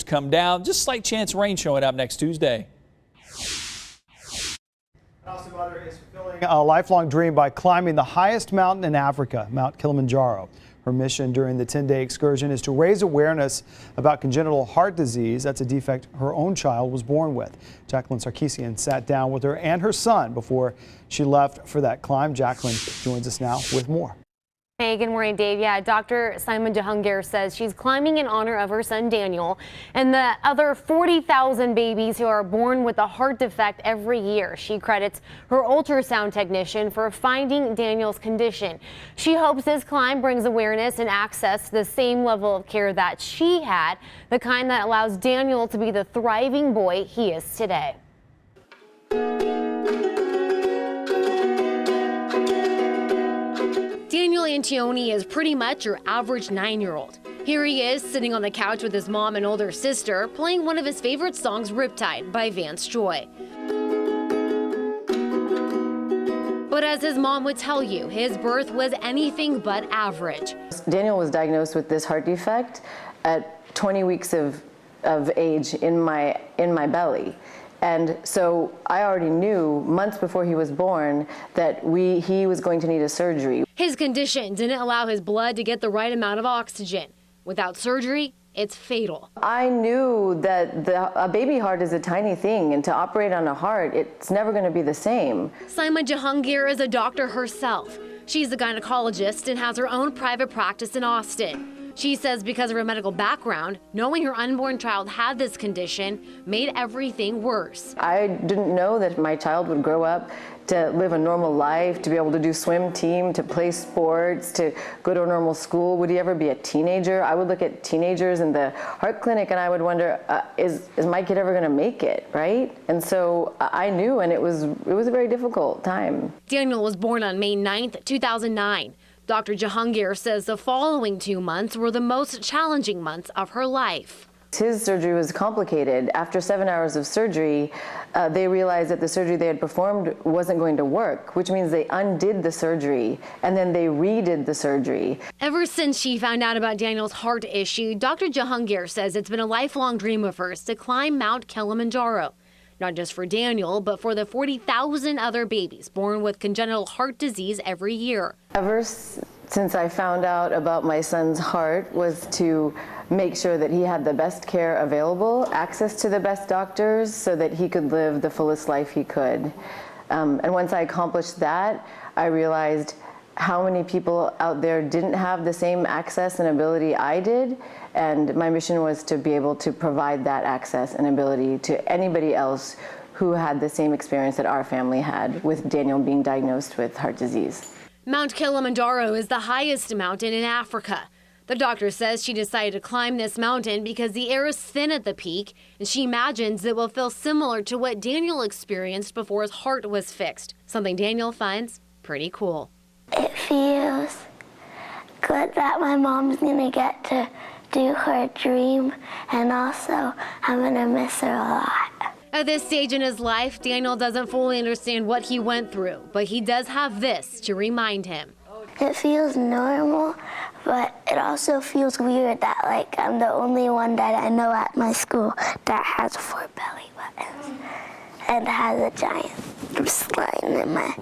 come down. Just slight chance of rain showing up next Tuesday. Austin mother is fulfilling a lifelong dream by climbing the highest mountain in Africa, Mount Kilimanjaro. Her mission during the 10-day excursion is to raise awareness about congenital heart disease. That's a defect her own child was born with. Jacqueline Sarkeesian sat down with her and her son before she left for that climb. Jacqueline joins us now with more. Hey, good morning, Dave. Yeah, Dr. Simon Jahangir says she's climbing in honor of her son Daniel and the other 40,000 babies who are born with a heart defect every year. She credits her ultrasound technician for finding Daniel's condition. She hopes this climb brings awareness and access to the same level of care that she had, the kind that allows Daniel to be the thriving boy he is today. Daniel Antioni is pretty much your average 9-year-old. Here he is sitting on the couch with his mom and older sister playing one of his favorite songs, Riptide by Vance Joy. But as his mom would tell you, his birth was anything but average. Daniel was diagnosed with this heart defect at 20 weeks of age in my belly. And so I already knew months before he was born that he was going to need a surgery. His condition didn't allow his blood to get the right amount of oxygen. Without surgery, it's fatal. I knew that a baby heart is a tiny thing, and to operate on a heart, it's never going to be the same. Saima Jahangir is a doctor herself. She's a gynecologist and has her own private practice in Austin. She says because of her medical background, knowing her unborn child had this condition made everything worse. I didn't know that my child would grow up to live a normal life, to be able to do swim team, to play sports, to go to a normal school. Would he ever be a teenager? I would look at teenagers in the heart clinic and I would wonder, is my kid ever going to make it, right? And so I knew, and it was a very difficult time. Daniel was born on May 9th, 2009. Dr. Jahangir says the following 2 months were the most challenging months of her life. His surgery was complicated. After 7 hours of surgery, they realized that the surgery they had performed wasn't going to work, which means they undid the surgery and then they redid the surgery. Ever since she found out about Daniel's heart issue, Dr. Jahangir says it's been a lifelong dream of hers to climb Mount Kilimanjaro. Not just for Daniel, but for the 40,000 other babies born with congenital heart disease every year. Ever since I found out about my son's heart was to make sure that he had the best care available, access to the best doctors so that he could live the fullest life he could. And once I accomplished that, I realized how many people out there didn't have the same access and ability I did. And my mission was to be able to provide that access and ability to anybody else who had the same experience that our family had with Daniel being diagnosed with heart disease. Mount Kilimanjaro is the highest mountain in Africa. The doctor says she decided to climb this mountain because the air is thin at the peak, and she imagines it will feel similar to what Daniel experienced before his heart was fixed, something Daniel finds pretty cool. It feels good that my mom's gonna get to do her dream, and also I'm gonna miss her a lot. At this stage in his life, Daniel doesn't fully understand what he went through, but he does have this to remind him. It feels normal, but it also feels weird that I'm the only one that I know at my school that has 4 belly buttons and has a giant slime in my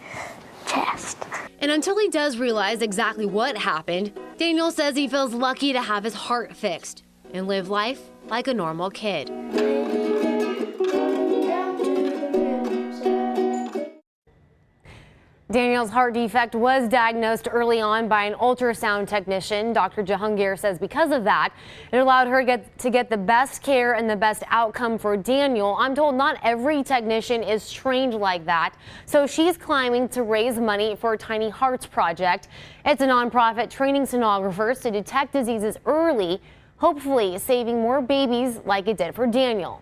chest. And until he does realize exactly what happened, Daniel says he feels lucky to have his heart fixed and live life like a normal kid. Daniel's heart defect was diagnosed early on by an ultrasound technician. Dr. Jahangir says because of that, it allowed her to get the best care and the best outcome for Daniel. I'm told not every technician is trained like that, so she's climbing to raise money for Tiny Hearts Project. It's a nonprofit training sonographers to detect diseases early, hopefully saving more babies like it did for Daniel.